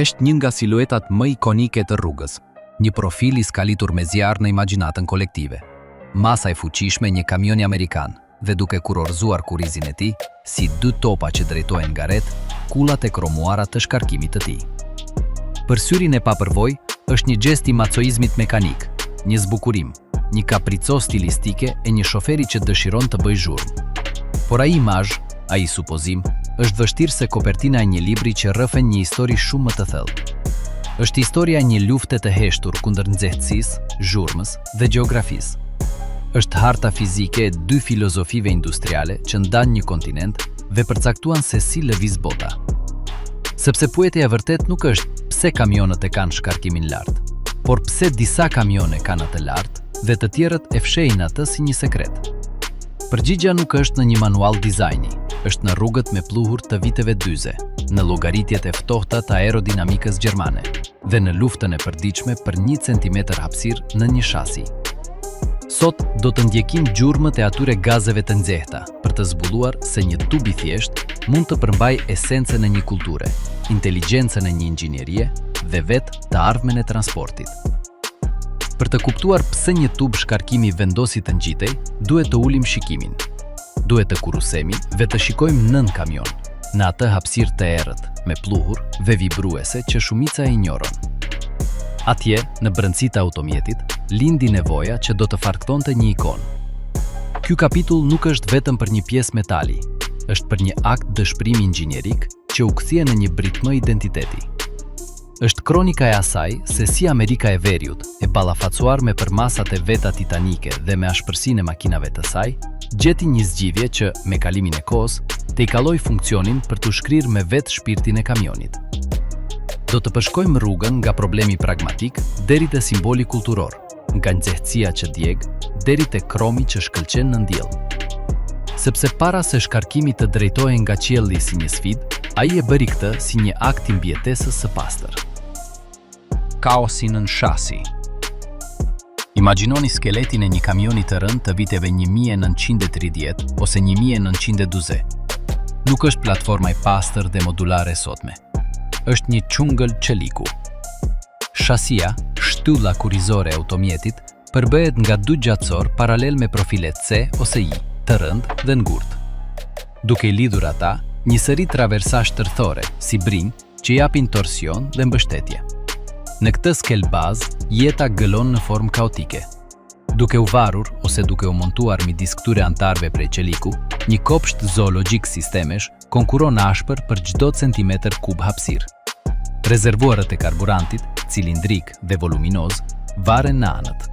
është një nga siluetat më ikonike të rrugës, një profil i skalitur me zjarr në imagjinatën kolektive. Masa e fuqishme një kamioni amerikan, dhe duke kurorzuar kurrizin e tij, si dy topa që drejtohen nga ret, kullat e kromuara të shkarkimit të tij. Për syrin e papërvojë, është një gest i macoizmit mekanik, një zbukurim, një kaprico stilistike e një shoferi që dëshiron të bëjë zhurmë. Por ai imazh, ai supozim, është vështirë se kopertina e një libri që rrëfen një histori shumë më të thellë. Është historia e një lufte të heshtur kundër nxehtësisë, zhurmës dhe gjeografisë. Është harta fizike e dy filozofive industriale që ndanë një kontinent dhe përcaktuan se si lëviz bota. Sepse pyetja e vërtet nuk është pse kamionët e kanë shkarkimin lart, por pse disa kamione kanë atë lart dhe të tjerët e fshehin atë si një sekret. Përgjigjja nuk është në një manual dizajni, është në rrugët me pluhur të viteve 40, në llogaritjet e ftohta të aerodinamikës gjermane dhe në luftën e përditshme për 1 centimetër hapësirë në një shasi. Sot do të ndjekim gjurmët e atyre gazeve të nxehta për të zbuluar se një tub i thjesht mund të përmbajë esencën e një kulture, inteligjencën e një inxhinierie dhe vetë të ardhmen e transportit. Për të kuptuar pse një tub shkarkimi vendosi të ngjitej, duhet të ulim shikimin. Duhet të kurusemi dhe të shikojmë nën kamion, në atë hapësirë të errët, me pluhur dhe vibruese që shumica e injoron. Atje, në brendësitë të automjetit, lindi nevoja që do të farktonte një ikon. Ky kapitull nuk është vetëm për një pjesë metali, është për një akt dëshpërimi inxhinierik që u kthie në një britmë identiteti. Është kronika e asaj se si Amerika e Veriut, e ballafacuar me përmasat e veta titanike dhe me ashpërsinë e makinave të saj, gjeti një zgjidhje që, me kalimin e kohës, te i kaloi funksionin për të shkrirë me vetë shpirtin e kamionit. Do të përshkojmë rrugën nga problemi pragmatik deri te simboli kulturor, nga nxehtësia që djeg deri te kromi që shkëlqen në ndjell. Sepse para se shkarkimi të drejtohej nga qielli si një sfidë, ai e bëri këtë si një akt i mbijetesës së pastër. Kaosi nën shasi. Imagjinoni skeletin e një kamioni të rënd të viteve 1930 ose 1940. Nuk është platforma e pastër dhe modulare sotme. Është një çungël çeliku. Shasia, shtylla kurrizore e automjetit, përbëhet nga dy gjatësor paralel me profilet C ose I, të rënd dhe ngurtë. Duke i lidhur ata, një seri traversash tërthore, si brinj, që japin torsion dhe mbështetje. Në këtë skel bazë, jeta gëlon në formë kaotike. Duke u varur ose duke u montuar midis këtyre antarëve prej qeliku, një kopsht zoologjik sistemesh konkuron ashpër për çdo centimetër kub hapësirë. Rezervuarët e karburantit, cilindrik dhe voluminoz, varen në anët.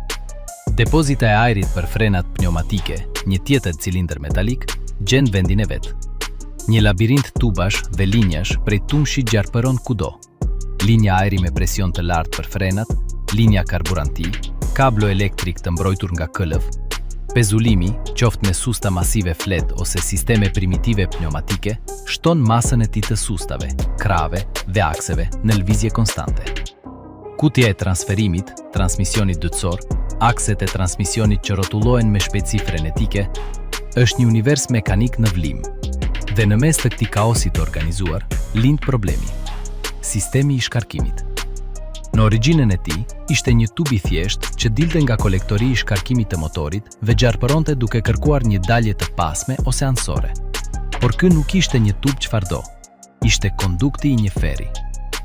Depozita e ajrit për frenat pneumatike, një tjetër cilindër metalik, gjen vendin e vet. Një labirint tubash dhe linjash prej tumshit gjarpëron kudo. Linja ajri me presion të lartë për frenat, linja karburanti, kablo elektrik të mbrojtur nga këllëv, pezulimi, qoftë me susta masive flet ose sisteme primitive pneumatike, shton masën e tij të sustave, krave dhe akseve në lëvizje konstante. Kutja e transferimit, transmisionit dytësor, akset e transmisionit që rrotullohen me shpejtësi frenetike, është një univers mekanik në vlim. Dhe në mes të këtij kaosi të organizuar, lind problemi: sistemi i shkarkimit. Në origjinën e tij, ishte një tub i thjesht që dilte nga kolektori i shkarkimit të motorit dhe gjarpëronte duke kërkuar një dalje të pasme ose anësore. Por ky nuk ishte një tub çfarëdo, ishte kondukti i një feri.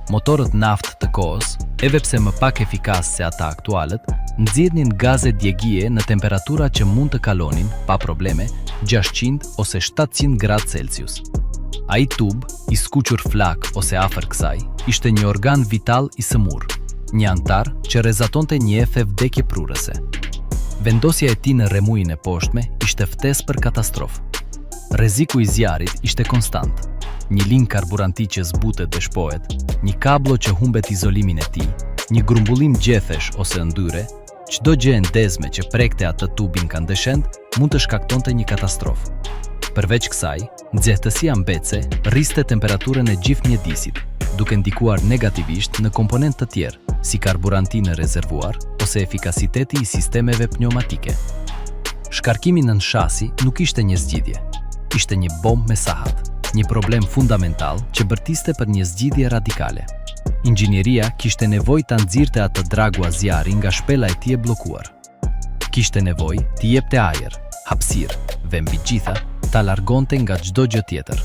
Motorët naftë të kohës, edhe pse më pak efikas se ata aktualët, nxjerrnin gaze djegie në temperatura që mund të kalonin, pa probleme, 600 ose 700 gradë Celsius. Ai tub, i skuqur flak ose afër kësaj, ishte një organ vital i sëmurë, një antar që rrezatonte një efe vdekje prurëse. Vendosja e tij në rremuin e poshtme ishte ftesë për katastrofë. Rreziku i zjarrit ishte konstant. Një linjë karburanti që zbutet dhe shpohet, një kablo që humbet izolimin e tij, një grumbullim gjethesh ose ndyre, çdo gjë e ndezme që prekte atë tub incandescent mund të shkaktonte një katastrofë. Përveç kësaj, nxehtësia mbetse rriste temperaturën e gjithë mjedisit, duke ndikuar negativisht në komponentë të tjerë, si karburanti në rezervuar ose efikasiteti i sistemeve pneumatike. Shkarkimi nën shasi nuk ishte një zgjidhje, ishte një bombë me sahat, një problem fundamental që bërtiste për një zgjidhje radikale. inxhinieria kishte nevojë ta nxirrte atë dragu zjarri nga shpela e tij e bllokuar. Kishte nevojë t'i jepte ajër, hapësirë dhe mbi gjitha ta largonte nga çdo gjë tjetër.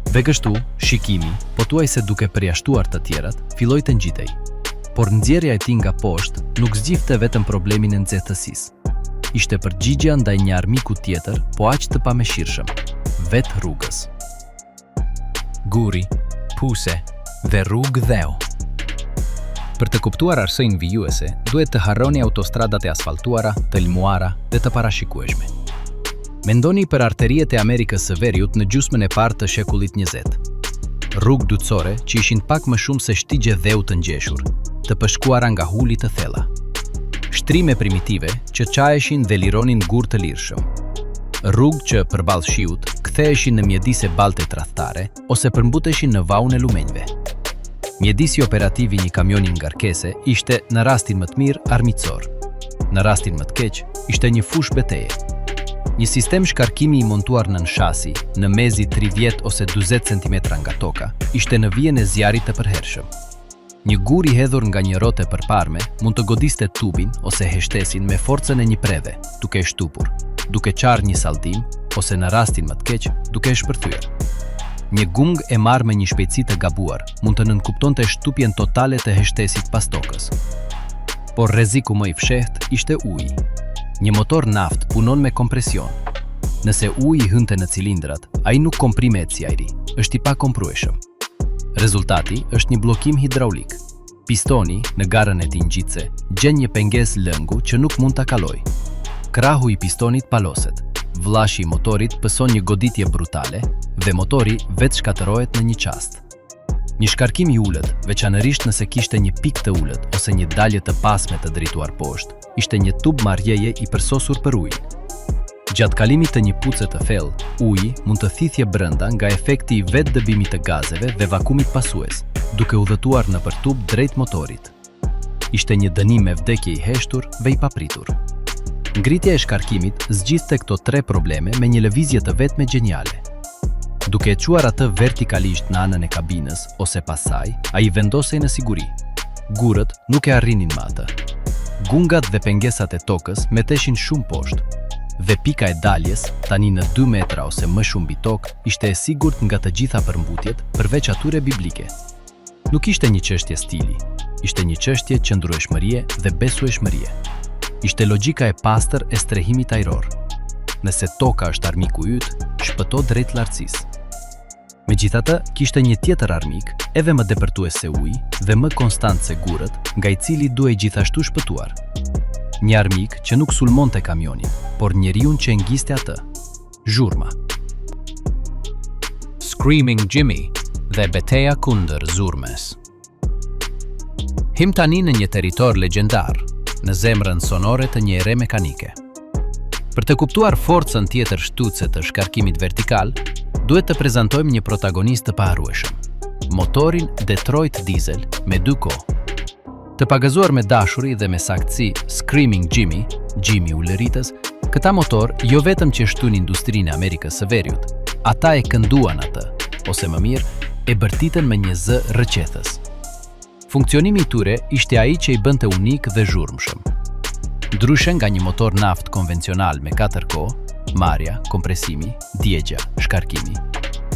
Dhe kështu, shikimi, pothuajse duke përjashtuar të tjerat, filloi të ngjitej. Por nxjerrja e tij nga poshtë nuk zgjidhte vetëm problemin e nxehtësisë. Ishte përgjigje ndaj një armiku tjetër, po aq të pamëshirshëm, vetë rrugës. Guri, puse dhe rrugë dheu. Për të kuptuar arsyenë vijuese, duhet të harroni autostradat e asfaltuara, të lmuara dhe të parashikueshme. Mendoni për arteriet e Amerikës së Veriut në gjysmën e parë të shekullit 20. Rrugë dytësore që ishin pak më shumë se shtigje dheu të ngjeshur, të pëshkuara nga huli të thella. Shtrime primitive që çaeshin dhe lironin gur të lirshëm. Rrugë që përballë shiut ktheheshin në mjedise balte tradhtare ose përmbuteshin në vaun e lumenjve. Mjedisi operativ i një kamioni ngarkese ishte në rastin më të mirë armiqësor. Në rastin më të keq ishte një fushë beteje. Një sistem shkarkimi i montuar nën shasi, në mezi 30 ose 40 cm nga toka, ishte në vijën e zjarrit të përhershëm. Një gur i hedhur nga një rotë e përparme mund të godiste tubin ose heshtesin me forcën e një preve, duke e shtupur, duke qarë një saldim ose në rastin më të keq, duke e shpërthyer. Një gung e marrë me një shpejtësi të gabuar mund të nënkuptonte shtupjen totale të heshtesit pas tokës. Por rreziku më i fshehtë ishte uji. Një motor naft punon me kompresion. Nëse uji hynte në cilindrat, ai nuk komprimet si ajri, është i pakomprueshëm. Rezultati është një bllokim hidraulik. Pistoni, në garën e tij ngjitse, gjen një pengesë lëngu që nuk mund ta kalojë. Krahu i pistonit paloset. Vllashi i motorit pëson një goditje brutale dhe motori vetë shkatërohet në një çast. Një shkarkim i ulët, veçanërisht nëse kishte një pikë të ulët ose një dalje të pasme të drejtuar poshtë, ishte një tub marrjeje i përsosur për ujë. Gjatë kalimit të një puce të thellë, uji mund të thithje brenda nga efekti i vetë dëbimit të gazeve dhe vakumit pasues, duke udhëtuar nëpër tub drejt motorit. Ishte një dënim me vdekje i heshtur dhe i papritur. Ngritja e shkarkimit zgjidhte këto tre probleme me një lëvizje të vetme gjeniale. Duke e quar atë vertikalisht në anën e kabinës ose pas saj, ai vendosej në siguri. Gurët nuk e arrinin më atë. Gungat dhe pengesat e tokës meteshin shumë poshtë. Dhe pika e daljes, tani në 2 metra ose më shumë mbi tokë, ishte e sigurt nga të gjitha përmbutjet, përveç atyre biblike. Nuk ishte një çështje stili, ishte një çështje qëndrueshmërie dhe besueshmërie. Ishte logjika e pastër e strehimit ajror. Nëse toka është armiku yt, shpëto drejt lartësisë. Megjithatë, kishte një tjetër armik, edhe më depërtues se uji dhe më konstant se gurët, nga i cili duhej gjithashtu shpëtuar. Një armik që nuk sulmonte kamionin, por njeriun që ngjiste atë. Zhurma. Screaming Jimmy dhe beteja kundër zurmes. Him tani në një territor legjendar, në zemrën sonore të një ere mekanike. Për të kuptuar forcën tjetër shtuese të shkarkimit vertikal, duhet të prezantojmë një protagonist të paharrueshëm. Motorin Detroit Diesel me 2 kohë. Të pagazuar me dashuri dhe me saktësi Screaming Jimmy, Jimmy Ulëritës, këta motor jo vetëm që shtun industrinë e Amerikës së Veriut, ata e kënduan atë, ose më mirë, e bërtitën me një zë rrëqethës. Funksionimi i tyre ishte ai që i bënte unik dhe zhurmshëm. Ndryshe nga një motor naft konvencional me 4 kohë, marrja, kompresimi, djegja, shkarkimi,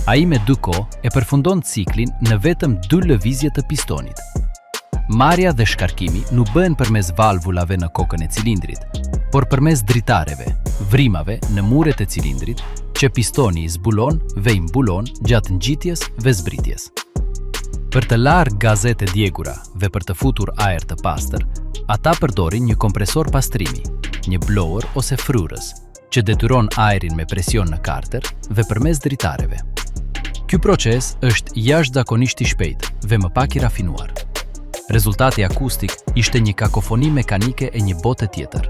ai me 2 kohë e përfundon ciklin në vetëm 2 lëvizje të pistonit. Marrja dhe shkarkimi nuk bëhen përmes valvulave në kokën e cilindrit, por përmes dritareve, vrimave në muret e cilindrit, që pistoni i zbulon dhe i mbulon gjatë ngjitjes dhe zbritjes. Për të larë gazet e djegura dhe për të futur ajër të pastër, ata përdorin një kompresor pastrimi, një blower ose frurës, që detyron ajrin me presion në karter dhe përmes dritareve. Ky proces është jashtëzakonisht i shpejtë dhe më pak i rafinuar. Rezultati akustik ishte një kakofoni mekanike e një bote tjetër.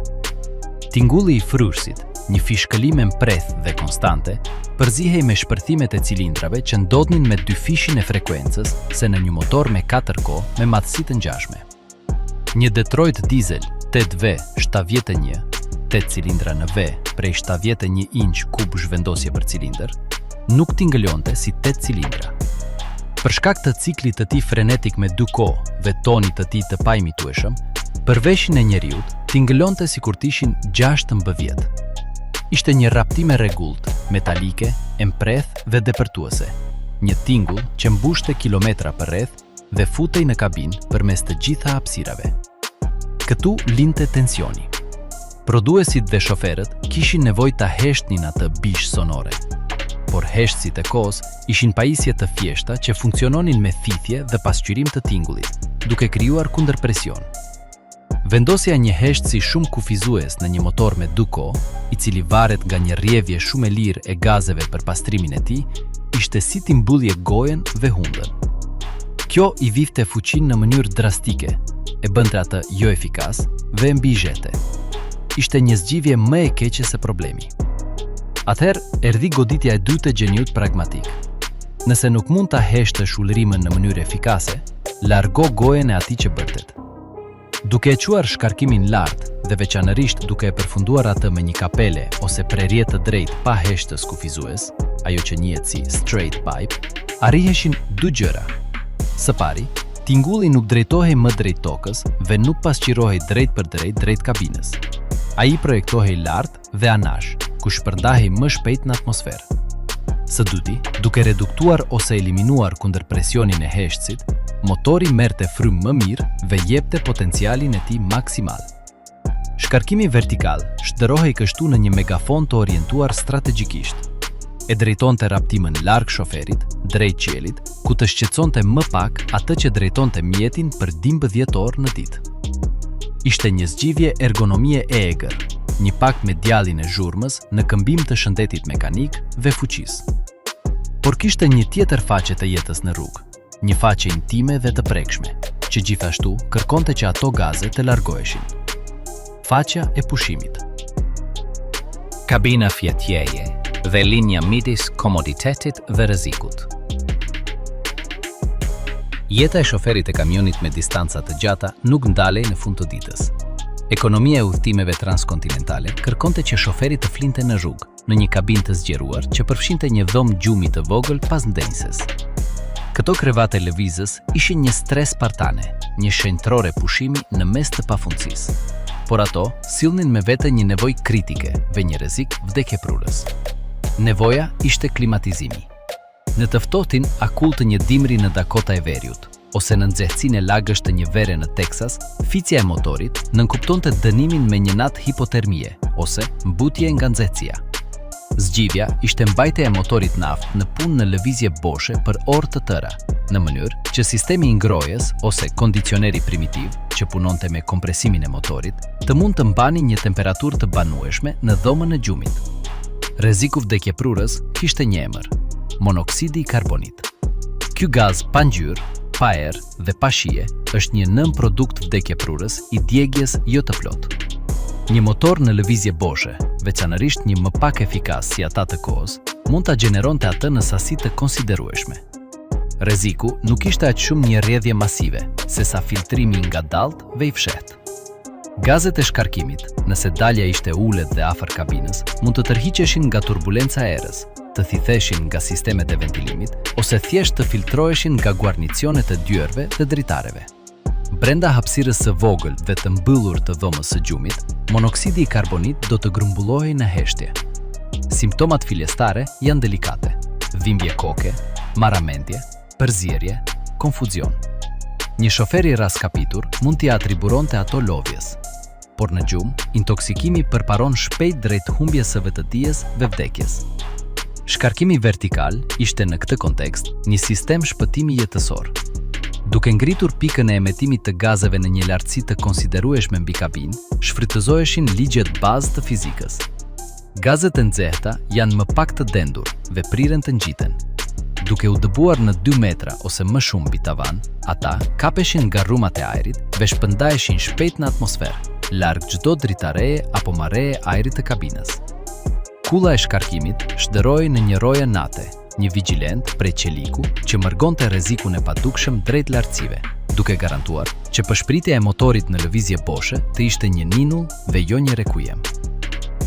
Tingulli i fryrësit, një fishkëlim e mpreth dhe konstante, përzihej me shpërthimet e cilindrave që ndodhnin me 2 fishin e frekuencës se në një motor me 4 kohë me matësi të ngjashme. Një Detroit Diesel 8V 71, 8 cilindra në V prej 71 inç kub zhvendosje për cilindër, nuk tingëllonte si 8 cilindra. Për shkak të ciklit të tij frenetik me 2 kohë dhe tonit të tij të paimitueshëm, përveshjen e njeriut tingëllonte sikur të ishin 16 vjet. Ishte një raptim e rregullt, metalike, empreth dhe depërtuese. Një tingull që mbushte kilometra përreth dhe futej në kabinë përmes të gjitha hapësirave. Këtu linte tensioni. Prodhuesit dhe shoferët kishin nevojë ta heshtnin atë bish sonore. Por heshtësit e kohës ishin pajisje të thjeshta që funksiononin me thithje dhe pasqyrim të tingullit, duke krijuar kundërpresion. Vendosja një heshtësi shumë kufizues në një motor me 2 kohë, i cili varet nga një rrjevje shumë e lirë e gazeve për pastrimin e tij, ishte si t'i mbullje gojen dhe hundën. Kjo i vifte fuqinë në mënyrë drastike, e bënte atë jo efikas dhe mbizhete. Ishte një zgjidhje më e keqe se problemi. Atëherë erdhi goditja e dytë e gjeniut pragmatik. Nëse nuk mund ta heshtësh ulërimën në mënyrë efikase, largo gojen e atij që bërtet. Duke e quar shkarkimin lart dhe veçanërisht duke e përfunduar atë me një kapele ose prerje të drejtë pa heshtës kufizues, ajo që njihet si straight pipe, arriheshin 2 gjëra. Së pari, tingulli nuk drejtohej më drejt tokës dhe nuk pasqirohej drejt për drejt kabinës. Ai projektohej lart dhe anash, ku shpërndahej më shpejt në atmosferë. Së dyti, duke reduktuar ose eliminuar kundërpresionin e heshtësit, motori merrte frymë më mirë dhe jepte potencialin e tij maksimal. Shkarkimi vertikal shtërohej kështu në një megafon të orientuar strategjikisht. E drejtonte raptimën larg shoferit, drejt qiellit, ku të shqetësonte më pak atë që drejtonte mjetin për 12 orë në ditë. Ishte një zgjidhje ergonomie e egër, një pak me djallin e zhurmës në këmbim të shëndetit mekanik dhe fuqisë. Por kishte një tjetër faqe të jetës në rrugë, një faqe intime dhe të prekshme, që gjithashtu kërkonte që ato gaze të largoheshin. Faqja e pushimit. Kabina fjetjeje dhe linja midis komoditetit dhe rrezikut. Jeta e shoferit e kamionit me distanca të gjata nuk ndalej në fund të ditës. Ekonomia e udhëtimeve transkontinentale kërkonte që shoferi të flinte në rrugë, në një kabinë të zgjeruar që përfshinte një dhomë gjumi të vogël pas ndenjëses. Këto krevate lëvizës ishin një stres spartane, një shenjtërore pushimi në mes të pafundësisë. Por ato sillnin me vete një nevojë kritike dhe një rrezik vdekjeprurës. Nevoja ishte klimatizimi. Në të ftohtin akull të një dimri në Dakota e Veriut, ose në nxehtësinë e lagësht të një vere në Teksas, ficja e motorit nënkuptonte dënimin me një natë hipotermie, ose mbutje nga nxehtësia. Zgjidhja ishte mbajtja e motorit naftë në punë në lëvizje boshe për orë të tëra, në mënyrë që sistemi i ngrohjes ose kondicioneri primitiv, që punonte me kompresimin e motorit, të mund të mbani një temperaturë të banueshme në dhomën e gjumit. Rreziku vdekjeprurës kishte një emër: monoksidi i karbonit. Ky gaz pa ngjyrë, pa erë dhe pa shije është një nën produkt vdekjeprurës i djegjes jo të plotë. Një motor në lëvizje boshe, veçanërisht një më pak efikas si ata të kohës, mund ta gjeneronte atë në sasi të konsiderueshme. Rreziku nuk ishte aq shumë një rrjedhje masive, sesa filtrimi i ngadallt dhe i fshehtë. Gazet e shkarkimit, nëse dalja ishte ulët dhe afër kabinës, mund të tërhiqeshin nga turbulenca e erës, të thitheshin nga sistemet e ventilimit, ose thjesht të filtroheshin nga guarnicionet e dyerve dhe dritareve. Brenda hapësirës së vogël dhe të mbyllur të dhomës së gjumit, monoksidi i karbonit do të grumbullohej në heshtje. Simptomat filjestare janë delikate: dhimbje koke, marramendje, përzierje, konfuzion. Një shofer i raskapitur mund t'i atriburonte ato lodhjes, por në gjumë, intoksikimi përparon shpejt drejt humbjes së vetëdijes dhe vdekjes. Shkarkimi vertikal ishte në këtë kontekst një sistem shpëtimi jetësor. Duke ngritur pikën e emetimit të gazeve në një lartësi të konsiderueshme mbi kabinë, shfrytëzoheshin ligjet bazë të fizikës. Gazet e nxehta janë më pak të dendur dhe priren të ngjiten. Duke u dëbuar në 2 metra ose më shumë mbi tavan, ata kapeshin nga rrumat e ajrit dhe shpërndaheshin shpejt në atmosferë, larg çdo dritareje apo marreje ajrit të kabinës. Kulla e shkarkimit shndëroi në një roje nate, një vigjilent prej qeliku që mërgonte rrezikun e padukshëm drejt lartësive, duke garantuar që përshpritja e motorit në lëvizje boshe të ishte një ninull dhe jo një requiem.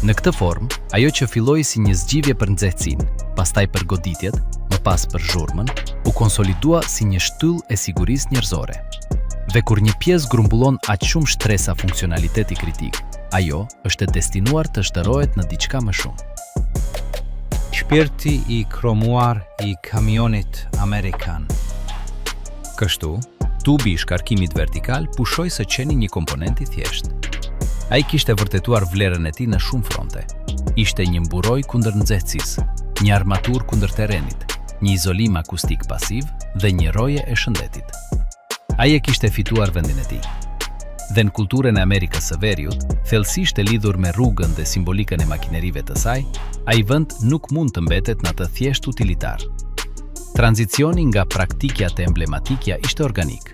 Në këtë formë, ajo që filloi si një zgjidhje për nxehtësinë, pastaj për goditjet, më pas për zhurmën, u konsolidua si një shtyllë e sigurisë njerëzore. Dhe kur një pjesë grumbullon aq shumë shtresa funksionaliteti kritik, ajo është e destinuar të shtërohet në diçka më shumë. Shpirti i kromuar i kamionit amerikan. Kështu, tubi i shkarkimit vertikal pushoi së qeni një komponent i thjeshtë. Ai kishte vërtetuar vlerën e tij në shumë fronte. Ishte një mburoj kundër nxehtësisë, një armatur kundër terrenit, një izolim akustik pasiv dhe një roje e shëndetit. Ai e kishte fituar vendin e tij. Dhe në kulturën e Amerikës së Veriut, thellësisht e lidhur me rrugën dhe simbolikën e makinerive të saj, ai vend nuk mund të mbetet në atë thjesht utilitar. Tranzicioni nga praktikja te emblematikja ishte organik.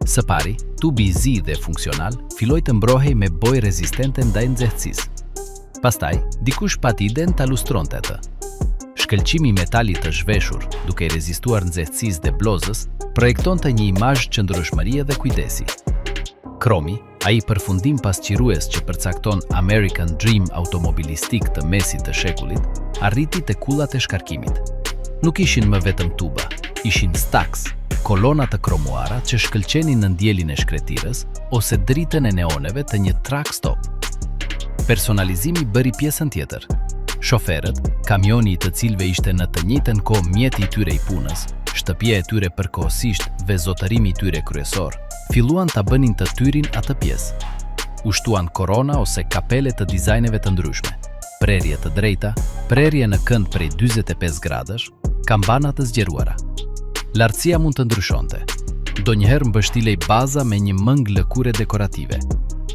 Së pari, tubi i zi dhe funksional filloi të mbrohej me bojë rezistente ndaj nxehtësisë. Pastaj, dikush pati iden ta lustronte atë. Shkëlqimi i metalit të zhveshur, duke i rezistuar nxehtësisë dhe blozës, projektonte një imazh qëndrueshmërie dhe kujdesi. Kromi, ai përfundim pasqirues që përcakton American Dream automobilistik të mesit të shekullit, arriti te kullat e shkarkimit. Nuk ishin më vetëm tuba, ishin staks, kolona të kromuara që shkëlqenin në ndjelin e shkretirës ose dritën e neoneve të një truck stop. Personalizimi bëri pjesën tjetër. Shoferët, kamioni i të cilëve ishte në të njëjtën kohë mjeti i tyre i punës, shtëpia e tyre përkohësisht dhe zotërimi i tyre kryesor, filluan ta bënin të tyrin atë pjesë. U shtuan korona ose kapele të dizajneve të ndryshme, prerje të drejta, prerje në kënd prej 45 gradësh, kambana të zgjeruara. Lartësia mund të ndryshonte. Donjëherë mbështilej baza me një mëngë lëkure dekorative.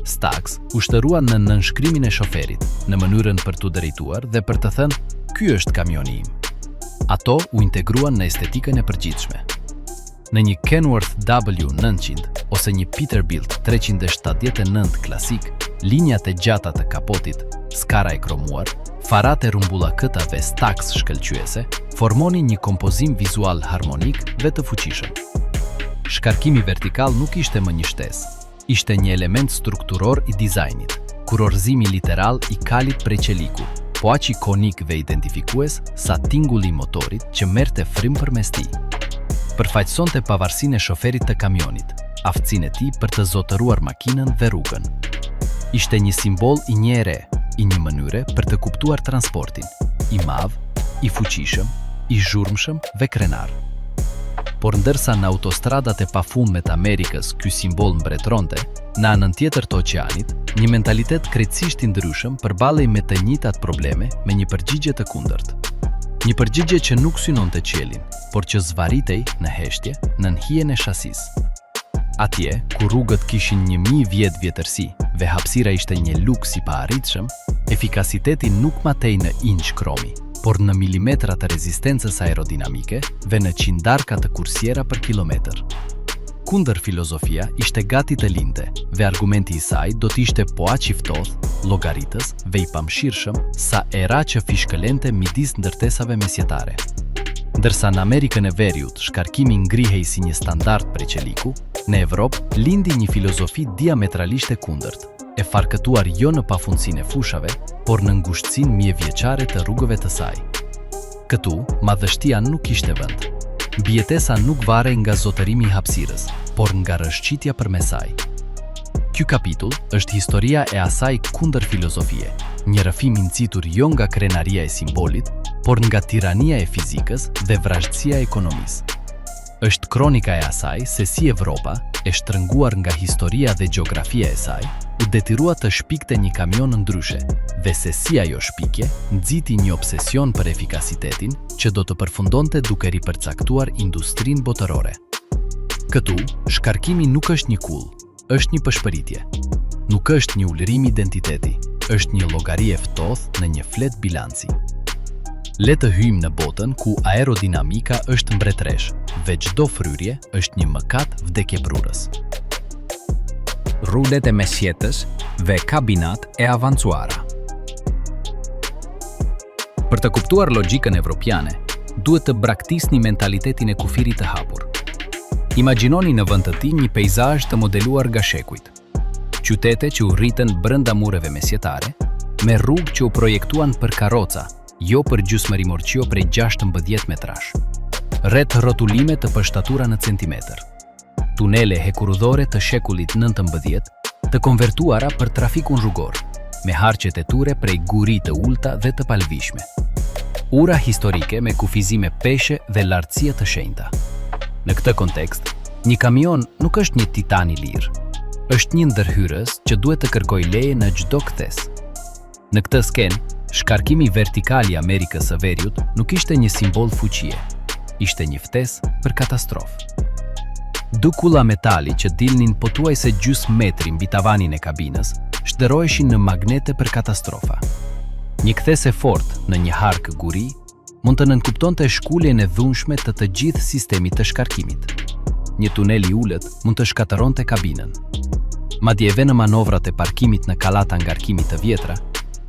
Staks u shtëruan në nënshkrimin e shoferit, në mënyrën për t'u drejtuar dhe për të thënë, ky është kamioni im. Ato u integruan në estetikën e përgjithshme. Në një Kenworth W900 ose një Peterbilt 379 klasik, linjat e gjata të kapotit, skara e kromuar, farat e rumbullakëta dhe staks shkëlqyese formonin një kompozim vizual harmonik dhe të fuqishëm. Shkarkimi vertikal nuk ishte më një shtesë, ishte një element strukturor i dizajnit, kurorëzimi literal i kalit prej qeliku, po aq ikonik dhe identifikues sa tingulli i motorit që merrte frymë përmes tij. Përfaqësonte pavarësinë e shoferit të kamionit, aftësinë e tij për të zotëruar makinën dhe rrugën. Ishte një simbol i një ere, i një mënyre për të kuptuar transportin, i madh, i fuqishëm, i zhurmshëm dhe krenar. Por ndërsa në autostradat e pafundme të Amerikës ky simbol mbretëronte, në anën tjetër të oqeanit, një mentalitet krejtësisht i ndryshëm përballej me të njëjtat probleme me një përgjigje të kundërt. Një përgjigje që nuk synonte qiellin, por që zvaritej në heshtje, në hijen e shasisë. Atje, ku rrugët kishin 1000 vjet vjetërsi dhe hapësira ishte një luks i paarritshëm, efikasiteti nuk matej në inç kromi, por në milimetra të rezistencës aerodinamike dhe në qindarka të kursiera për kilometër. Kundër filozofia ishte gati të linte dhe argumenti i saj do t'ishte po aq i ftohtë, llogaritës dhe i pamshirshëm sa era që fishkëlente midis ndërtesave mesjetare. Ndërsa në Amerikën e Veriut shkarkimi ngrihej si një standard prej qeliku, në Evropë lindi një filozofi diametralisht e kundërt, e farkëtuar jo në pafundësinë e fushave, por në ngushtësinë mijëvjeçare të rrugëve të saj. Këtu, madhështia nuk kishte vend. Mbijetesa nuk varej nga zotërimi i hapësirës, por nga rrëshqitja përmes saj. Ky kapitull është historia e asaj kundër filozofie, një rrëfim i nxitur jo nga krenaria e simbolit, por nga tirania e fizikës dhe vrazhdësia e ekonomisë. Është kronika e asaj se si Evropa, e shtrënguar nga historia dhe gjeografia e saj, u detyrua të shpikte një kamion ndryshe, dhe se si ajo shpikje nxiti një obsesion për efikasitetin që do të përfundonte duke ripërcaktuar industrinë botërore. Këtu, shkarkimi nuk është një kull, është një pëshpëritje. Nuk është një ulërim identiteti, është një llogari e ftohtë në një flet bilanci. Le të hyjmë në botën ku aerodinamika është mbretëresh dhe çdo fryrje është një mëkat vdekjeprurës. Rrulet e mesjetës dhe kabinat e avancuara. Për të kuptuar logjikën evropiane, duhet të braktisni mentalitetin e kufirit të hapur. Imagjinoni në vend të tij një peizazh të modeluar nga shekujt. Qytete që u rriten brenda mureve mesjetare, me rrugë që u projektuan për karroca, jo për gjysmërimorqio prej 16 metrash. Rreth rrotulime të përshtatura në centimetër. Tunele hekurudhore të shekullit 19, të konvertuara për trafikun rrugor, me harqet e ture prej guri të ulta dhe të palvishme. Ura historike me kufizime peshe dhe lartësia të shenjta. Në këtë kontekst, një kamion nuk është një titan i lirë. Është një ndërhyrës që duhet të kërkoj leje në çdo kthes. Në këtë skenë, shkarkimi vertikal i Amerikës së Veriut nuk ishte një simbol fuqie, ishte një ftesë për katastrofë. Du kulla metali që dilnin pothuajse gjysmë metri mbi tavanin e kabinës, shderoheshin në magnete për katastrofa. Një kthes e fortë në një hark guri mund të nënkuptonte shkuljen e dhunshme të gjithë sistemit të shkarkimit. Një tunel i ulët mund të shkatëronte kabinën. Madje edhe në manovrat e parkimit në kallata ngarkimit të vjetra,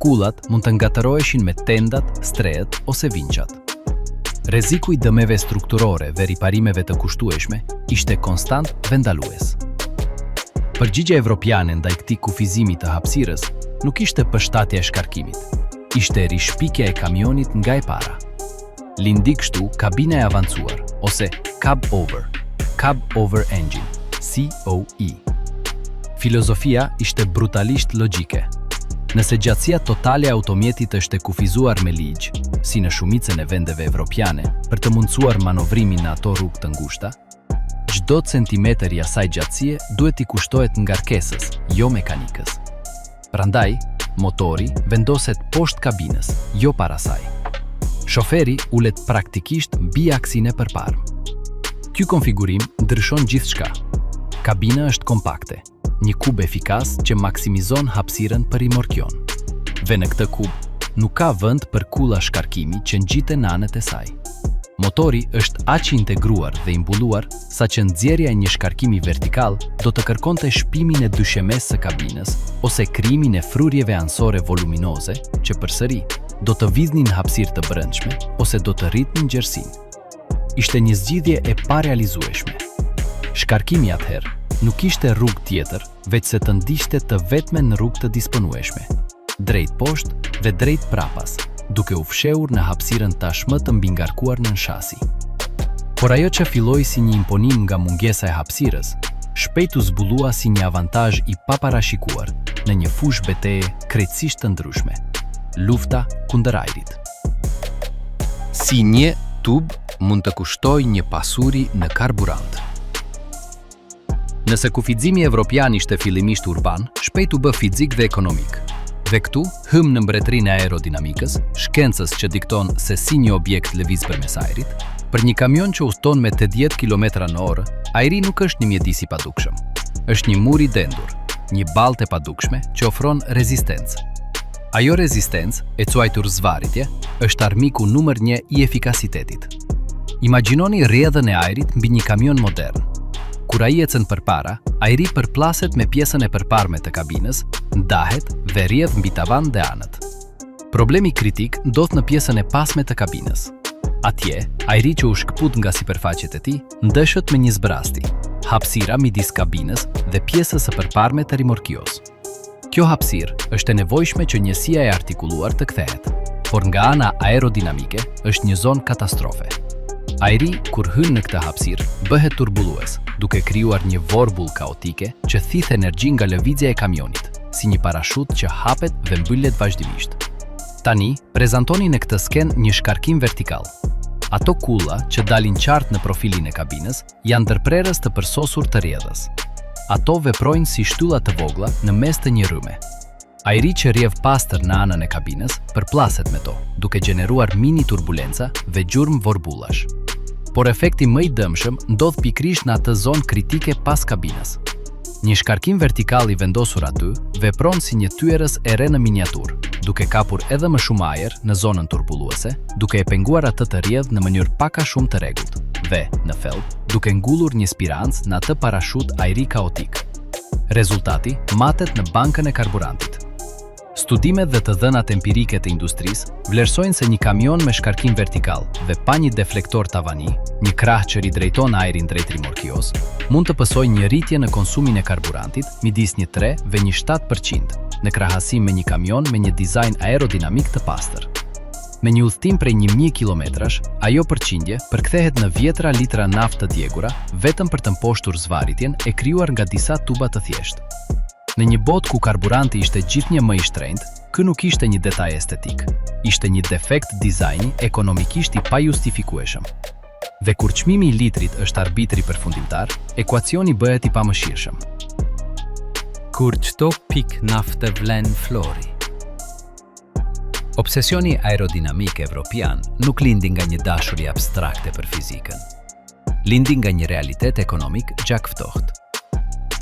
kullat mund të ngatëroheshin me tendat, strehet ose vinçat. Rreziku i dëmeve strukturore dhe riparimeve të kushtueshme ishte konstant vendalues. Përgjigjja evropiane ndaj këtij kufizimi të hapësirës nuk ishte përshtatja e shkarkimit, ishte rishpikja e kamionit nga e para. Lindi kështu kabina e avancuar, ose cab over engine, COE. Filozofia ishte brutalisht logjike. Nëse gjatësia totale e automjetit është e kufizuar me ligj, si në shumicën e vendeve evropiane, për të mundësuar manovrimin në ato rrugë të ngushta, çdo centimetër i asaj gjatësie duhet i kushtohet ngarkesës, jo mekanikës. Prandaj, motori vendoset poshtë kabinës, jo para saj. Shoferi ulet praktikisht mbi aksin e përparme. Ky konfigurim ndryshon gjithçka. Kabina është kompakte, një kub efikas që maksimizon hapësirën për rimorkion. Dhe në këtë kub nuk ka vend për kulla shkarkimi që ngjiten në anët e saj. Motori është aq i integruar dhe i mbulluar sa që nxjerrja e një shkarkimi vertikal do të kërkonte shpimin e dyshemesë së kabinës ose krijimin e frurjeve anësore voluminoze që përsëri do të vidhnin hapësirë të brendshme ose do të rritnin gjerësinë. Ishte një zgjidhje e parealizueshme. Shkarkimi atëherë nuk ishte rrugë tjetër, veç se të ndiqte të vetme në rrugë të disponueshme, drejt poshtë dhe drejt prapas, duke u fshehur në hapësirën tashmë të mbingarkuar në shasi. Por ajo që filloi si një imponim nga mungesa e hapësirës, shpejt u zbulua si një avantazh i paparashikuar në një fushë betejë krejtësisht të ndryshme: lufta kundër ajrit. Si një tub mund të kushtoj një pasuri në karburant. Nëse kufizimi evropian ishte fillimisht urban, shpejt u bë fizik dhe ekonomik. Dhe këtu hym në mbretërinë e aerodinamikës, shkencës që dikton se si një objekt lëviz përmes ajrit. Për një kamion që udhton me 80 km/h, ajri nuk është një mjedis i padukshëm. Është një mur i dendur, një balltë e padukshme që ofron rezistencë. Ajo rezistencë, e quajtur zvarritje, është armiku numër 1 i efikasitetit. Imagjinoni rrjedhën e ajrit mbi një kamion modern. Kur ai ecën përpara, ajri përplaset me pjesën e përparme të kabinës, ndahet dhe rrjedh mbi tavan dhe anët. Problemi kritik ndodh në pjesën e pasme të kabinës. Atje, ajri që u shkput nga sipërfaqet e tij ndeshët me një zbrasti, hapësira midis kabinës dhe pjesës së përparme të rimorkios. Kjo hapësirë është e nevojshme që njësia e artikuluar të kthehet, por nga ana aerodinamike është një zonë katastrofe. Ajri, kur hyn në këtë hapësirë, bëhet turbullues, duke krijuar një vorbull kaotike që thith energji nga lëvizja e kamionit, si një parashut që hapet dhe mbyllet vazhdimisht. Tani, prezantoni në këtë skenë një shkarkim vertikal. Ato kulla që dalin qartë në profilin e kabinës janë ndërprerës të përsosur të rrjedhës. Ato veprojnë si shtylla të vogla në mes të një rryme. Ajri që rrjedh pastër në anën e kabinës përplaset me to, duke gjeneruar mini turbulenca dhe gjurmë vorbullash. Por efekti më i dëmshëm ndodh pikërisht në atë zonë kritike pas kabinës. Një shkarkim vertikal i vendosur aty vepron si një tyerës e re në miniaturë, duke kapur edhe më shumë ajër në zonën turbulluese, duke e penguar atë të rrjedh në mënyrë pak a shumë të rregullt, dhe, në feld, duke ngullur një spirancë në atë parashut ajri kaotik. Rezultati matet në bankën e karburantit. Studimet dhe të dhënat empirike të industrisë vlerësojnë se një kamion me shkarkim vertikal dhe pa një deflektor tavani, një krah që ridrejton ajrin drejt rimorkios, mund të pësojë një rritje në konsumin e karburantit midis një 3 dhe një 7% në krahasim me një kamion me një dizajn aerodinamik të pastër. Me një udhëtim prej 1000 kilometrash, ajo përqindje përkthehet në vjetra litra naftë të djegura vetëm për të mposhtur zvaritjen e krijuar nga disa tuba të thjeshtë. Në një botë ku karburanti ishte gjithnjë më i shtrenjtë, ky nuk ishte një detaj estetik, ishte një defekt dizajni ekonomikisht i pajustifikueshëm. Dhe kur çmimi i litrit është arbitri përfundimtar, ekuacioni bëhet i pamëshirshëm. Kur çdo pik nafte vlen flori. Obsesioni aerodinamik evropian nuk lindi nga një dashuri abstrakte për fizikën. Lindi nga një realitet ekonomik gjakftohtë.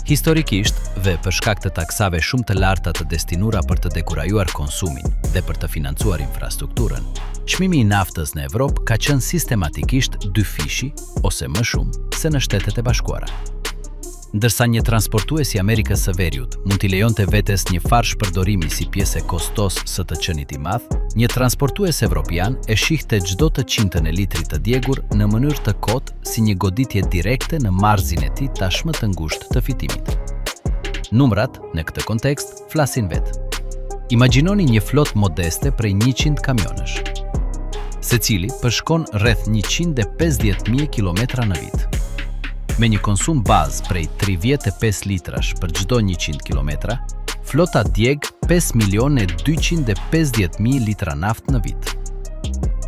Historikisht, dhe për shkak të taksave shumë të larta të destinura për të dekurajuar konsumin dhe për të financuar infrastrukturën, çmimi i naftës në Evropë ka qenë sistematikisht dyfishi ose më shumë se në Shtetet e Bashkuara. Ndërsa një transportues i Amerikës së Veriut mund t'i lejonte vetes një farsh përdorimi si pjesë e kostos së të qenit i madh, një transportues evropian e shihte çdo të qintën e litrit të djegur në mënyrë të kotë si një goditje direkte në marzin e tij tashmë të ngushtë të fitimit. Numrat, në këtë kontekst, flasin vetë. Imagjinoni një flotë modeste prej 100 kamionësh. Secili përshkon rreth 150.000 kilometra në vit. Me një konsum bazë prej 35 litrash për çdo 100 kilometra, flota djeg 5.250.000 litra naftë në vit.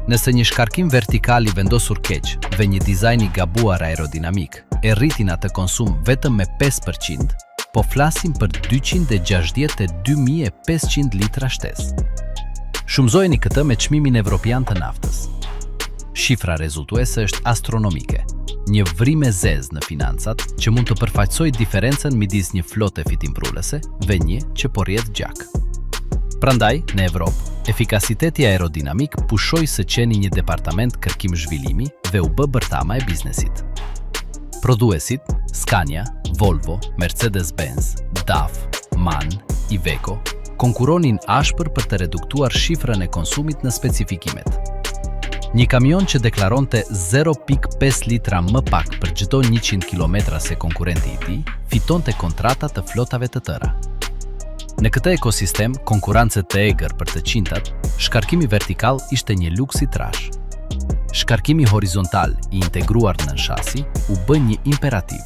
Nëse një shkarkim vertikal i vendosur keq dhe një dizajn i gabuar aerodinamik e rritin atë konsum vetëm me 5%, po flasim për 262.500 litra shtesë. Shumëzojeni këtë me çmimin evropian të naftës. Shifra rezultuese është astronomike. Një vrime zezë në financat që mund të përfaqësojë diferencën midis një flote fitimprullëse dhe një që po rrjedh gjak. Prandaj, në Evropë, efikasiteti aerodinamik pushoi së qeni një departament kërkim zhvillimi dhe u bë bërtama e biznesit. Prodhuesit, Scania, Volvo, Mercedes-Benz, DAF, MAN, Iveco, konkuronin ashpër për të reduktuar shifrën e konsumit në specifikimet. Një kamion që deklaronte 0.5 litra më pak për çdo 100 km se konkurrenti i tij, fitonte kontrata të flotave të tëra. Në këtë ekosistem konkurrence të egër për të qintat, shkarkimi vertikal ishte një luks i trash. Shkarkimi horizontal i integruar në shasi u bë një imperativ.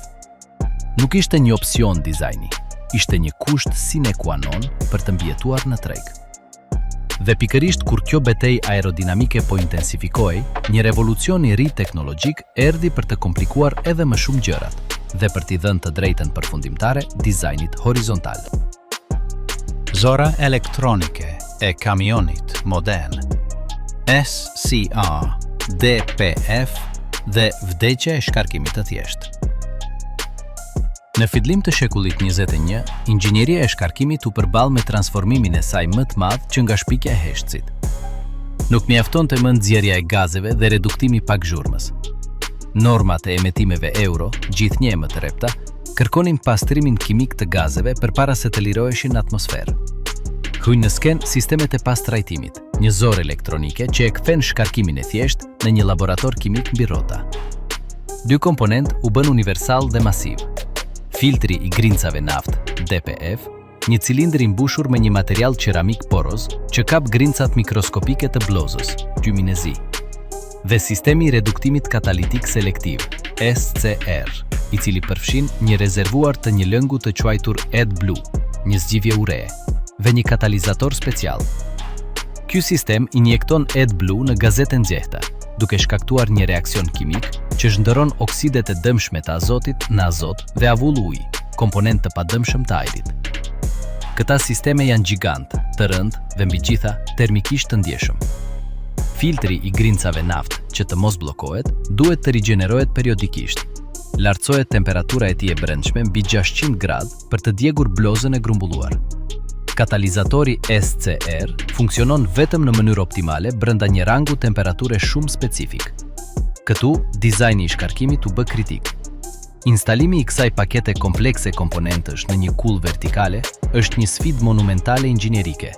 Nuk ishte një opsion dizajni, ishte një kusht sine qua non për të mbijetuar në treg. Dhe pikërisht kur kjo betejë aerodinamike po intensifikohej, një revolucion i ri teknologjik erdhi për të komplikuar edhe më shumë gjërat dhe për t'i dhënë të drejtën përfundimtare dizajnit horizontal. Zora elektronike e kamionit modern, SCA, DPF dhe vdekja e shkarkimit të thjeshtë. Në fillim të shekullit 21, inxhinieria e shkarkimit u përball me transformimin e saj më të madh që nga shpikja e heshtësit. Nuk mjaftonte më nxjerrja e gazeve dhe reduktimi pak zhurmës. Normat e emetimeve euro, gjithnjë më të repta, kërkonin pastrimin kimik të gazeve përpara se të liroheshin në atmosferë. Hyjnë në skenë sistemet e pastrajtimit, një zorë elektronike që e kthen shkarkimin e thjeshtë në një laborator kimik mbi rrota. Dy komponent u bën universal dhe masiv. Filtri i grincave naftë, DPF, një cilindër i mbushur me një material qeramik poroz që kap grincat mikroskopike të blozës, tyminezi, dhe sistemi i reduktimit katalitik selektiv, SCR, i cili përfshin një rezervuar të një lëngu të quajtur AdBlue, një zgjidhje uree, dhe një katalizator special. Ky sistem injekton AdBlue në gazete nxehta, duke shkaktuar një reakcion kimik që zhndërron oksidet e dëmshme të azotit në azot dhe avull ujë, komponent të padëmshëm të ajrit. Këta sisteme janë gjigant, të rëndë dhe mbi gjitha termikisht të ndjeshëm. Filtri i grincave naftë që të mos bllokohet duhet të rigjenerohet periodikisht. Lartësohet temperatura e tij e brendshme mbi 600 gradë për të djegur blozën e grumbulluar. Katalizatori SCR funksionon vetëm në mënyrë optimale brenda një rangu temperature shumë specifik. Këtu, dizajni i shkarkimit u bë kritik. Instalimi i kësaj pakete komplekse komponentësh në një kull vertikale është një sfidë monumentale inxhinierike,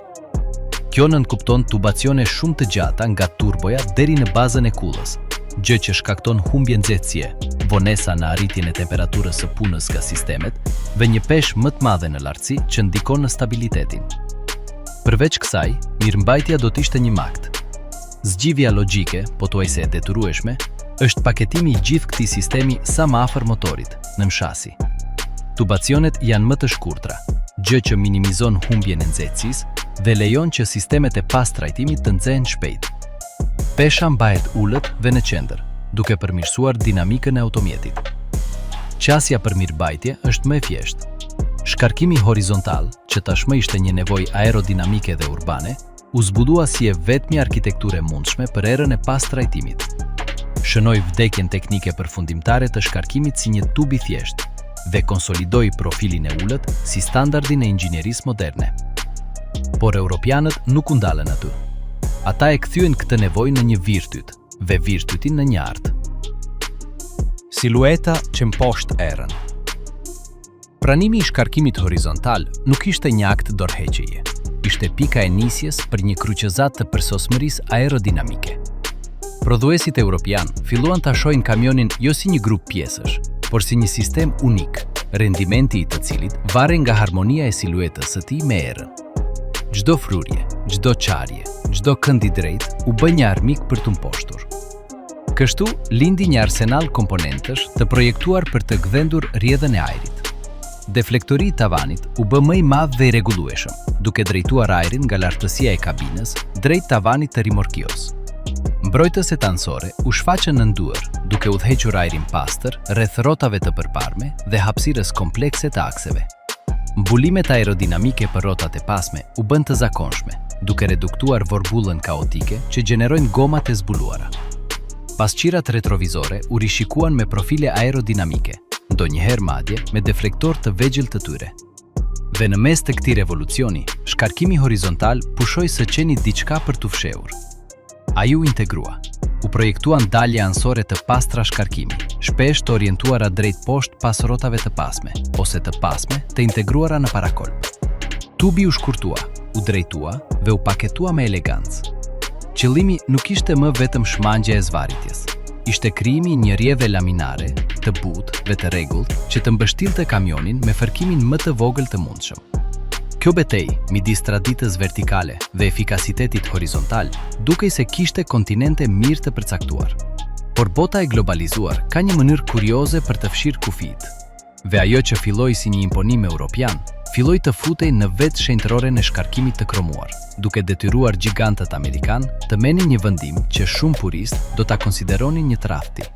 Kjo nënkupton tubacione shumë të gjata nga turboja deri në bazën e kullës, gjë që shkakton humbje nxehtësie, vonesa në arritjen e temperaturës së punës nga sistemet dhe një peshë më të madhe në lartësi që ndikon në stabilitetin. Përveç kësaj, mirëmbajtja do të ishte një makt. Zgjidhja logjike, pothuajse e detyrueshme, është paketimi i gjithë këtij sistemi sa më afër motorit, në mshasi. Tubacionet janë më të shkurtra, gjë që minimizon humbjen e nxehtësisë dhe lejon që sistemet e pas trajtimit të nxehen shpejt. Pesha mbahet ulët dhe në qendër, duke përmirësuar dinamikën e automjetit. Qasja për mirëmbajtje është më e thjeshtë. Shkarkimi horizontal, që tashmë ishte një nevojë aerodinamike dhe urbane, u zbulua si e vetmi arkitekturë e mundshme për erën e pas trajtimit. Shënoi vdekjen teknike përfundimtare të shkarkimit si një tub i thjeshtë dhe konsolidoi profilin e ulët si standardin e inxhinierisë moderne. Por europianët nuk u ndalën aty. Ata e kthyen këtë nevojë në një virtyt dhe virtytin në një art. Silueta që mposht erën. Pranimi i shkarkimit horizontal nuk ishte një akt dorëheqjeje. Ishte pika e nisjes për një kryqëzat të përsosmërisë aerodinamike. Prodhuesit europian filluan ta shohin kamionin jo si një grup pjesësh, por si një sistem unik, rendimenti i të cilit varrej nga harmonia e siluetës së tij me erën. Çdo fryrje, çdo qarje, çdo kënd i drejtë u bë një armik për të mposhtur. Kështu lindi një arsenal komponentësh të projektuar për të gdhendur rrjedhën e ajrit. Deflektori i tavanit u bë më i madh dhe i rregullueshëm, duke drejtuar ajrin nga lartësia e kabinës drejt tavanit të rimorkios. Mbrojtëset anësore u shfaqën në nduar, duke udhëhequr ajrin pastër rreth rrotave të përparme dhe hapësirës komplekse të akseve. Mbulimet aerodinamike për rrotat e pasme u bën të zakonshme, duke reduktuar vorbullën kaotike që gjenerojnë gomat e zbuluara. Pasqirat retrovizore u rishikuan me profile aerodinamike, ndonjëherë madje me deflektor të vegjël të tyre. Dhe në mes të këtij revolucioni, shkarkimi horizontal pushoi së qeni diçka për t'u fshehur. Ai u integrua. U projektuan dalje anësore të pastra shkarkimi, shpesh të orientuara drejt poshtë pas rrotave të pasme, ose të pasme të integruara në parakolp. Tubi u shkurtua, u drejtua dhe u paketua me elegancë. Qëllimi nuk ishte më vetëm shmangja e zvarritjes. Ishte krijimi një rrjedhe laminare, të butë dhe të rregullt, që të mbështillte kamionin me fërkimin më të vogël të mundshëm. Kjo betejë midis traditës vertikale dhe efikasitetit horizontal dukej se kishte kontinente mirë të përcaktuar. Por bota e globalizuar ka një mënyrë kurioze për të fshirë kufijtë. Dhe ajo që filloi si një imponim europian, filloi të futej në vetë shenjtëroren e shkarkimit të kromuar, duke detyruar gjigantët amerikan të menin një vendim që shumë puristë do ta konsideronin një tradhti.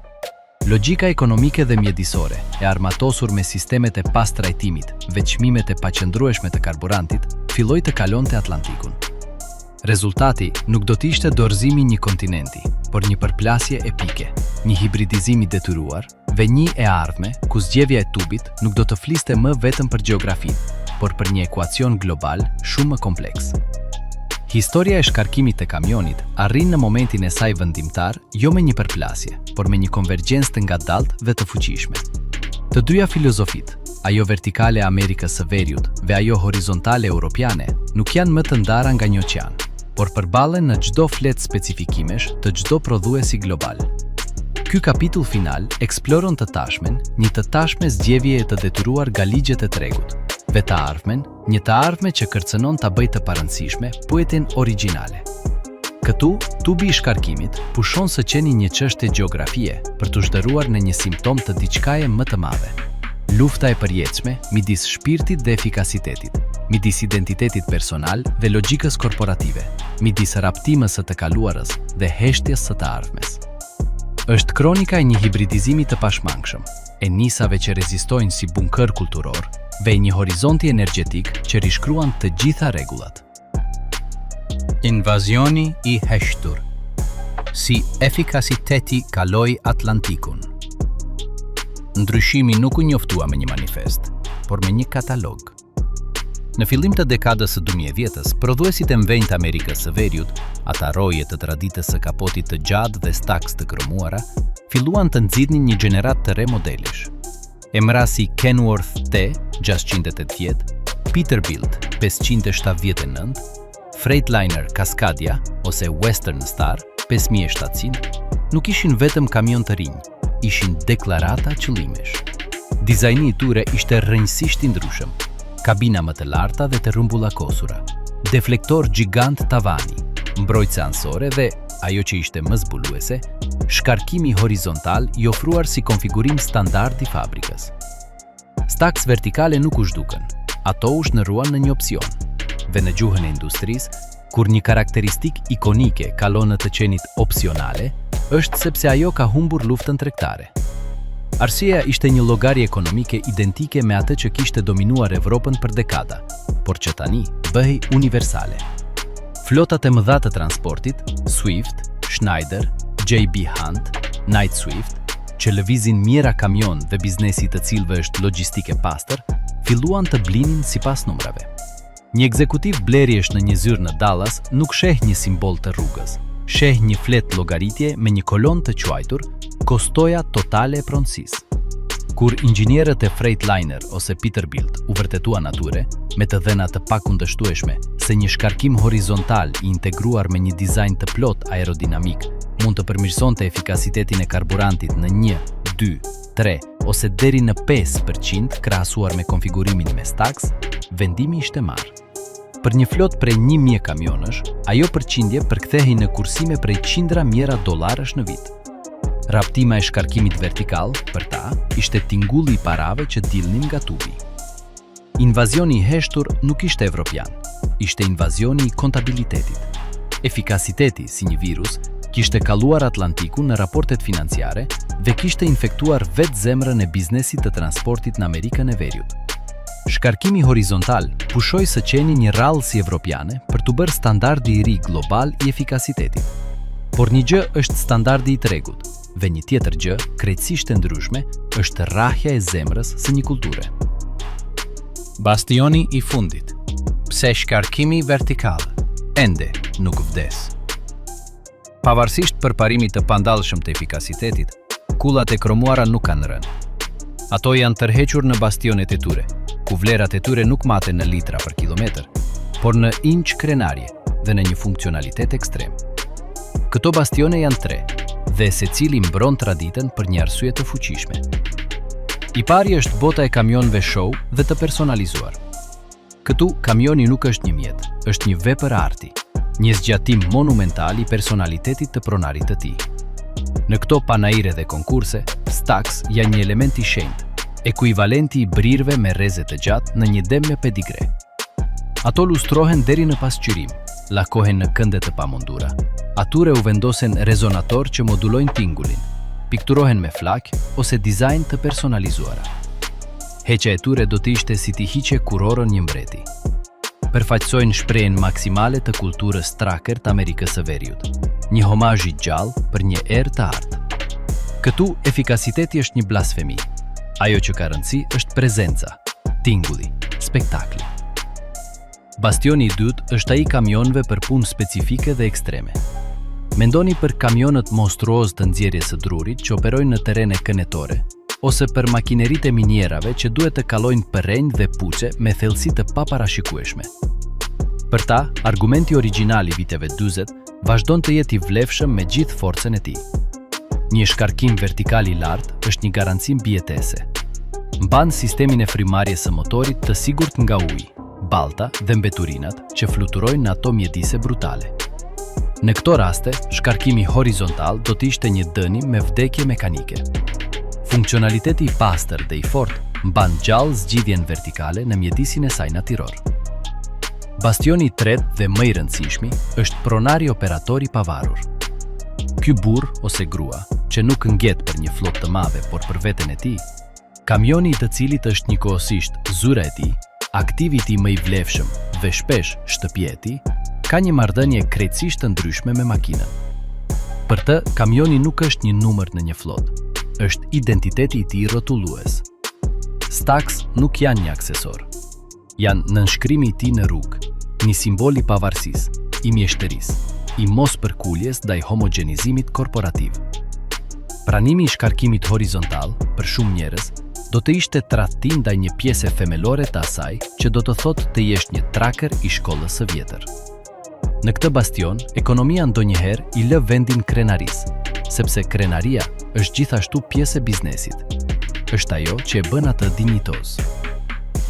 Logjika ekonomike dhe mjedisore, e armatosur me sistemet e pas trajtimit dhe çmimet e paqëndrueshme të karburantit, filloi të kalonte Atlantikun. Rezultati nuk do të ishte dorëzimi një kontinenti, por një përplasje epike, një hibridizim i detyruar dhe një e ardhme ku zgjedhja e tubit nuk do të fliste më vetëm për gjeografinë, por për një ekuacion global shumë më kompleks. Historia e shkarkimit të kamionit arrin në momentin e saj vendimtar jo me një përplasje, por me një konvergjencë të ngadaltë dhe të fuqishme. Të dyja filozofitë, ajo vertikale e Amerikës së Veriut dhe ajo horizontale europiane, nuk janë më të ndara nga një oqean, por përballen në çdo fletë specifikimesh të çdo prodhuesi global. Ky kapitull final eksploron të tashmen, një të tashme zgjedhje e të detyruar nga ligjet e tregut, dhe të ardhmen, një të ardhme që kërcënon ta bëjë të parëndësishme poetin origjinale. Këtu, tubi i shkarkimit pushon së qeni një çështje gjeografie për të zhderruar në një simptom të diçkaje më të madhe. Lufta e përjetshme midis shpirtit dhe efikasitetit, midis identitetit personal dhe logjikës korporative, midis raptimës së të kaluarës dhe heshtjes së të ardhmes. Është kronika e një hibridizimi të pashmangshëm, e nisave që rezistojnë si bunkër kulturor dhe një horizonti energjetik që rishkruan të gjitha rregullat. Invazioni i heshtur. Si efikasiteti kaloi Atlantikun. Ndryshimi nuk u njoftua me një manifest, por me një katalog. Në fillim të dekadës së 2010-s, prodhuesit e mëdhenj të Amerikës së Veriut, ata roje të traditës së kapotit të gjatë dhe staks të kromuara, filluan të nxitnin një gjenerat të re modelish. Emra si Kenworth T 680, Peterbilt 579 Freightliner Cascadia ose Western Star 5700 nuk ishin vetëm kamion të rinj, ishin deklarata qëllimesh. Dizajni i tyre ishte rrënjësisht i ndryshëm, kabina më të larta dhe të rrumbullakosura, deflektor gjigant tavani, mbrojtëse anësore dhe, ajo që ishte më zbuluese, shkarkimi horizontal i ofruar si konfigurim standard i fabrikës. Staks vertikale nuk u zhduken, ato u shndërruan në një opsion. Dhe në gjuhën e industrisë, kur një karakteristik ikonike kalon në të qenit opsionale, është sepse ajo ka humbur luftën tregtare. Arsyeja ishte një llogari ekonomike identike me atë që kishte dominuar Evropën për dekada, por që tani bëhej universale. Flotat e mëdha të transportit, Swift, Schneider, JB Hunt, Knight Swift, që lëvizin mjera kamion dhe biznesi të cilëve është logjistik e pastër, filluan të blinin sipas numrave. Një ekzekutiv blerjesh në një zyrë në Dallas nuk sheh një simbol të rrugës, sheh një flet llogaritje me një kolon të quajtur kostoja totale e pronësisë. Kur inxhinierët e Freightliner ose Peterbilt u vërtetuan atyre, me të dhëna të pakundërshtueshme se një shkarkim horizontal i integruar me një dizajn të plot aerodinamik mund të përmirësonte efikasitetin e karburantit në 1, 2, 3 ose deri në 5% krahasuar me konfigurimin me Stax, vendimi ishte marrë. Për një flot prej 1000 kamionësh, ajo përqindje përkthehej në kursime prej qindra mijëra dollarësh në vit. Raptima e shkarkimit vertikal, për ta, ishte tingulli i parave që dilnin nga tubi. Invazioni i heshtur nuk ishte evropian, ishte invazioni i kontabilitetit. Efikasiteti, si një virus, kishte kalluar Atlantikun në raportet financiare dhe kishte infektuar vetë zemrën e biznesit të transportit në Amerikën e Veriut. Shkarkimi horizontal pushoi së qeni një rrallësi evropiane për të bërë standardi i ri global i efikasitetit. Por një gjë është standardi i tregut, dhe një tjetër gjë, krejtësisht e ndryshme, është rrahja e zemrës së një kulture. Bastioni i fundit. Pse shkarkimi vertikal ende nuk vdes. Pavarësisht përparimit të pandallshëm të efikasitetit, kullat e kromuara nuk kanë rënë. Ato janë tërhequr në bastionet e tyre, ku vlerat e tyre nuk maten në litra për kilometër, por në inç krenarje dhe në një funksionalitet ekstrem. Këto bastione janë 3, dhe secili mbron traditën për një arsye të fuqishme. I pari është bota e kamionëve show dhe të personalizuar. Këtu kamioni nuk është një mjet, është një vepër arti, një zgjatim monumental i personalitetit të pronarit të tij. Në këto panaire dhe konkurse, Stax janë një element i shenjtë, ekuivalenti i brirëve me rreze të gjatë në një dem me pedigre. Ato lustrohen deri në pasqyrim, lakohen në kënde të pamundura. Atyre u vendosen rezonator që modulojnë tingullin, pikturohen me flak ose dizajn të personalizuara. Heqja e tyre do të ishte si t'i hiqe kurorën një mbreti. Përfaqësojnë shprehjen maksimale të kulturës tracker të Amerikës së Veriut, një homazh i gjallë për një erë të artë. Këtu efikasiteti është një blasfemi. Ajo që ka rëndësi është prezenca, tingulli, spektakli. Bastioni i dytë është ai kamionëve për punë specifike dhe ekstreme. Mendoni për kamionët monstruoz të nxjerrjes së drurit që operojnë në terrene kënetore, ose për makineritë e minierave që duhet të kalojnë përrenjë dhe puçe me thellësi të paparashikueshme. Për ta, argumenti origjinal i viteve 40 vazhdon të jetë i vlefshëm me gjithë forcën e tij. Një shkarkim vertikal i lartë është një garanci mbijetese. Mban sistemin e frymarrjes së motorit të sigurt nga uji, ballta dhe mbeturinat që fluturojnë në ato mjedise brutale. Në këto raste, shkarkimi horizontal do të ishte një dënim me vdekje mekanike. Funksionaliteti i pastër dhe i fortë mban gjallë zgjidhjen vertikale në mjedisin e saj natyror. Bastioni i tretë dhe më i rëndësishmi është pronari operator i pavarur. Ky burr ose grua, që nuk ngjet për një flotë të madhe, por për veten e tij, kamioni i të cilit është njëkohësisht zyra e tij, aktivi i tij më i vlefshëm dhe shpesh shtëpia e tij, ka një marrëdhënie krejtësisht të ndryshme me makinën. Për të, kamioni nuk është një numër në një flotë, është identiteti i tij rrotullues. Stax nuk janë një aksesor. Janë nënshkrimi i tij në rrugë, një simbol i pavarësisë, i mjeshtërisë, i mos përkuljes ndaj homogenizimit korporativ. Pranimi i shkarkimit horizontal, për shumë njerëz, do të ishte tradhtim ndaj një pjese themelore të asaj që do të thotë të jesh një tracker i shkollës së vjetër. Në këtë bastion, ekonomia ndonjëherë i lë vendin krenarisë, sepse krenaria është gjithashtu pjesë e biznesit. Është ajo që e bën atë dinjitoz.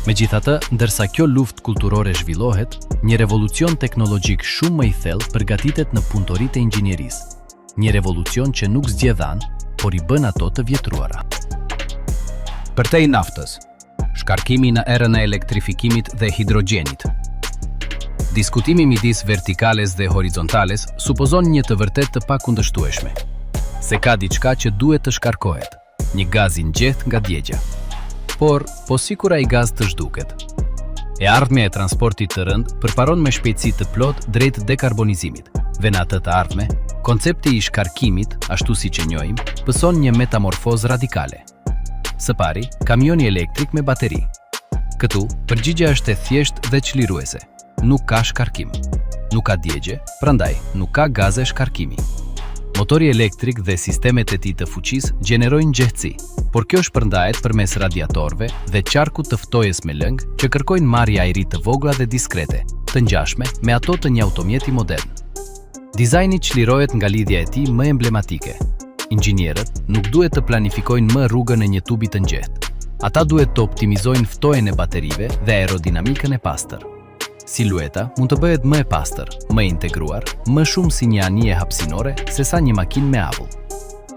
Megjithatë, ndërsa kjo luftë kulturore zhvillohet, një revolucion teknologjik shumë më i thellë përgatitet në punëtoritë e inxhinierisë. Një revolucion që nuk zgjedh anë, por i bën ato të vjetruara. Përtej naftës, shkarkimi në erën e elektrifikimit dhe hidrogjenit. Diskutimi midis vertikales dhe horizontales supozon një të vërtet të pakundërshtueshme. Se ka diçka që duhet të shkarkohet, një gaz i nxehtë nga djegja. Por, po sikur ai gaz të zhduket. E ardhmja e transportit të rënd përparon me shpejtësi të plot drejt dekarbonizimit. Dhe në atë të ardhme, koncepti i shkarkimit, ashtu siç e njohim, pëson një metamorfozë radikale. Së pari, kamioni elektrik me bateri. Këtu, përgjigja është e thjeshtë dhe çliruese. Nuk ka shkarkim. Nuk ka djegje, prandaj nuk ka gaze shkarkimi. Motori elektrik dhe sistemet e tij të fuqisë gjenerojnë nxehtësi, por kjo shpërndahet përmes radiatorëve dhe qarkut të ftojës me lëng që kërkojnë marrje ajri të vogla dhe diskrete, të ngjashme me ato të një automjeti modern. Dizajni çlirohet nga lidhja e tij më emblematike. Inxhinierët nuk duhet të planifikojnë më rrugën e një tubi të nxehtë. Ata duhet të optimizojnë ftojen e baterive dhe aerodinamikën e pastër. Silueta mund të bëhet më e pastër, më e integruar, më shumë si një anije hapësinore sesa një makinë me avull.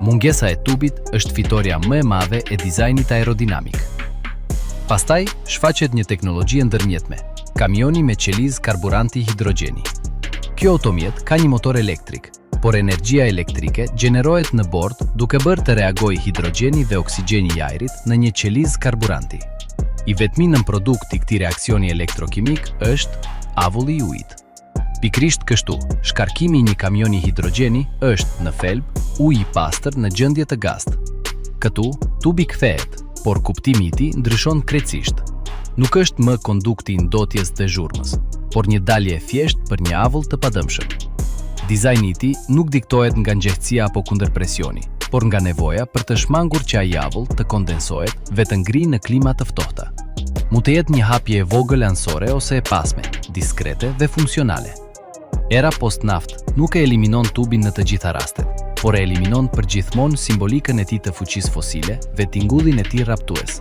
Mungesa e tubit është fitoria më e madhe e dizajnit aerodinamik. Pastaj, shfaqet një teknologji e ndërmjetme, kamioni me qelizë karburanti hidrogjeni. Kjo automjet ka një motor elektrik, por energjia elektrike gjenerohet në bord duke bërë të reagojë hidrogjeni dhe oksigjeni i ajrit në një qelizë karburanti. I vetmi nën produkt i këtij reaksioni elektrokimik është avulli i ujit. Pikrisht kështu, shkarkimi i një kamioni hidrogjeni është në thelb uji i pastër në gjendje të gastë. Këtu, tubi kthehet, por kuptimi i tij ndryshon krejtësisht. Nuk është më kondukti i ndotjes dhe zhurmës, por një dalje e thjeshtë për një avull të padëmshëm. Dizajni i tij nuk diktohet nga nxehtësia apo kundërpresioni, por nga nevoja për të shmangur që ai avull të kondensohet dhe të ngrijë në klima të ftohta. Mund të jetë një hapje e vogël ansore ose e pasme, diskrete dhe funksionale. Era post-naft nuk e eliminon tubin në të gjitha rastet, por e eliminon përgjithmonë simbolikën e tij të fuqisë fosile dhe tingullin e tij raptues.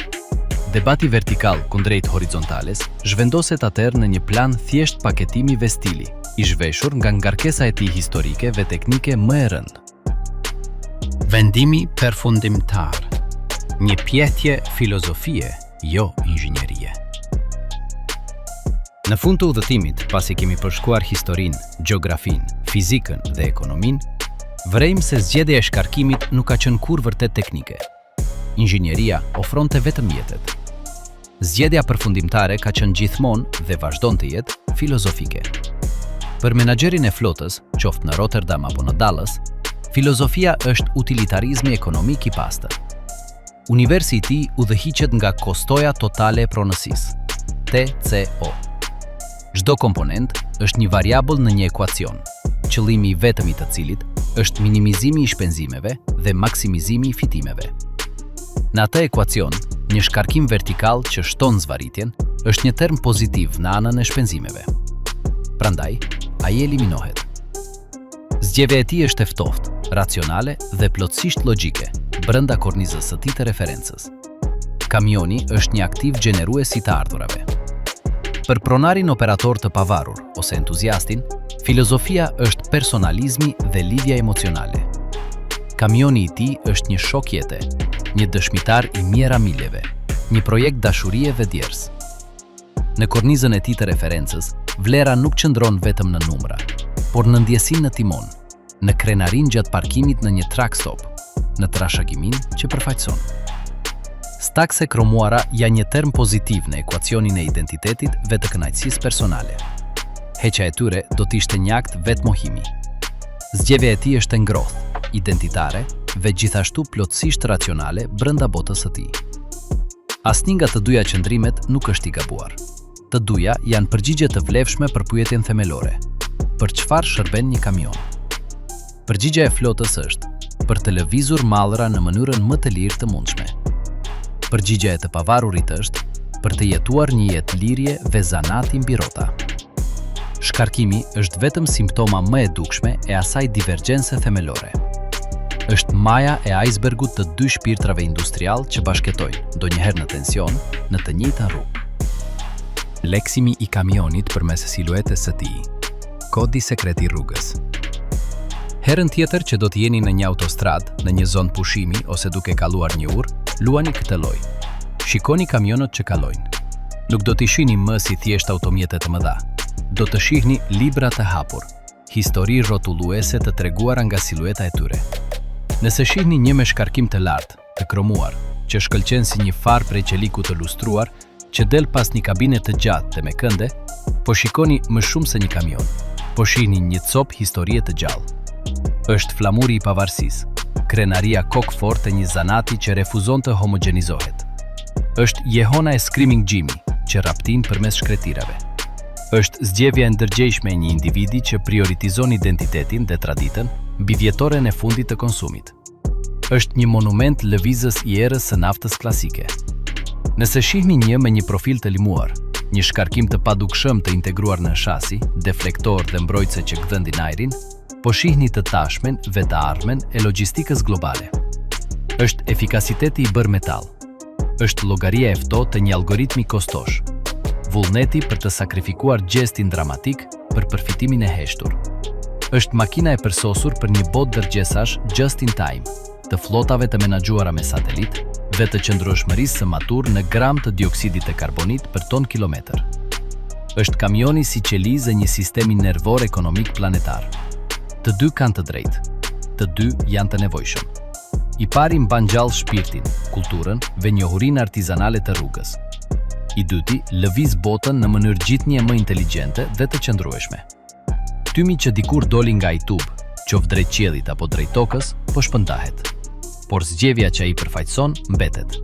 Debati vertikal kundrejt horizontales zhvendoset atëherë në një plan thjesht paketimi dhe stili, i zhveshur nga ngarkesa e tij historike dhe teknike më e rëndë. Vendimi përfundimtar. Një pjetje filozofie, jo inxhinierie. Në fund të udhëtimit, pasi kemi përshkruar historinë, gjeografinë, fizikën dhe ekonominë, vrejmë se zgjedhja e shkarkimit nuk ka qenë kurrë vërtet teknike. Inxhinieria ofronte vetëm mjetet. Zgjedhja përfundimtare ka qenë gjithmonë dhe vazhdon të jetë filozofike. Për menaxherin e flotës, qoftë në Rotterdam apo në Dallas, filozofia është utilitarizmi ekonomik i pastër. Universi i tij udhëhiqet nga kostoja totale e pronësisë, TCO. Çdo komponent është një variabull në një ekuacion, qëllimi i vetëm i të cilit është minimizimi i shpenzimeve dhe maksimizimi i fitimeve. Në atë ekuacion, një shkarkim vertikal që shton zvarritjen është një term pozitiv në anën e shpenzimeve. Prandaj, ai eliminohet. Zgjedhja e tij është e ftohtë, racionale dhe plotësisht logjike, brenda kornizës së tij të referencës. Kamioni është një aktiv gjenerues i të ardhurave. Për pronarin operator të pavarur ose entuziastin, filozofia është personalizmi dhe lidhja emocionale. Kamioni i tij është një shok jete, një dëshmitar i miramiljeve, një projekt dashurie dhe djers. Në kornizën e tij të referencës, vlera nuk qëndron vetëm në numra, por në ndjesinë në timon, në krenarin gjatë parkimit në një truck stop, në trashëgimin që përfaqëson. Stakse kromuara janë një term pozitiv në ekuacionin e identitetit dhe të kënaqësisë personale. Heqja e tyre do të ishte një akt vetmohimi. Zgjedhja e tij është e ngrohtë, identitare dhe gjithashtu plotësisht racionale brenda botës së tij. Asnjë nga të dyja qëndrimet nuk është i gabuar. Të dyja janë përgjigje të vlefshme për pyetjen themelore: për çfarë shërben një kamion? Përgjigja e flotës është: për të lëvizur mallra në mënyrën më të lirë të mundshme. Përgjigja e të pavarurit është: për të jetuar një jetë lirje dhe zanati mbi rrota. Shkarkimi është vetëm simptoma më e dukshme e asaj divergjense themelore. Është maja e icebergut të dy shpirtrave industrial që bashketojnë, ndonjëherë në tension, në të njëjtën rrugë. Leksimi i kamionit përmes siluetës së tij. Kodi sekret i rrugës. Herën tjetër që do të jeni në një autostrad, në një zonë pushimi ose duke kaluar një urë, luani këtë lojë. Shikoni kamionët që kalojnë. Nuk do t'i shihni më si thjesht automjete të mëdha. Do të shihni libra të hapur, histori rrotulluese të treguara nga silueta e tyre. Nëse shihni një me shkarkim të lartë, të kromuar, që shkëlqen si një far prej qeliku të lustruar, që del pas një kabine të gjatë dhe me kënde, po shikoni më shumë se një kamion, po shihni një copë historie të gjallë. Është flamuri i pavarësisë, krenaria kokfort e një zanati që refuzon të homogenizohet. Është jehona e Screaming Jimmy, që raptin përmes shkretirave. Është zgjedhja e ndërgjegjshme e një individi që prioritizon identitetin dhe traditën mbi vjetoren e fundit të konsumit. Është një monument lëvizës i erës së naftës klasike. Nëse shihni një me një profil të limuar, një shkarkim të padukshëm të integruar në shasi, deflektor dhe mbrojtëse që gdhëndin ajrin, po shihni të tashmen, vetarmen e logjistikës globale. Është efikasiteti i bërë metall. Është llogaria e ftohtë të një algoritmi kostosh. Vullneti për të sakrifikuar gjestin dramatik për përfitimin e heshtur. Është makina e përsosur për një botë dërgjesash just in time, të flotave të menaxhuara me satelit dhe të qëndrueshmërisë së matur në gram të dioksidit të karbonit për ton kilometër. Është kamioni si qelizë e një sistemi nervor ekonomik planetar. Të dy kanë të drejtë, të dy janë të nevojshëm. I pari mban gjallë shpirtin, kulturën dhe njohurinë artizanale të rrugës. I dyti lëviz botën në mënyrë gjithnjë më inteligjente dhe të qëndrueshme. Tymi që dikur doli nga ai tub, qoftë drejt qiellit apo drejt tokës, po shpëndahet. Por zgjevja që ai përfaqëson mbetet.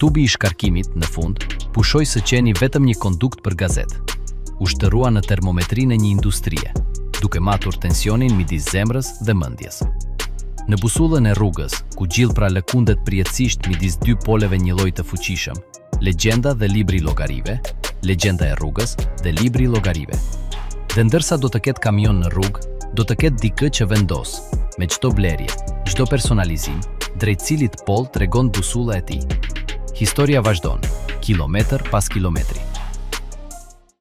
Tubi i shkarkimit, në fund, pushoi së qeni vetëm një kondukt për gazet. U shtërua në termometrinë e një industrie, duke matur tensionin midis zemrës dhe mendjes. Në busullën e rrugës, ku gjill pra lëkundet përjetësisht midis dy poleve një lloj të fuqishëm, legjenda dhe libri llogarive, legjenda e rrugës dhe libri llogarive. Dhe ndërsa do të ketë kamion në rrugë, do të ketë dikë që vendos, me çdo blerje, çdo personalizim, drejt cilit pol tregon busulla e tij. Historia vazhdon, kilometër pas kilometri.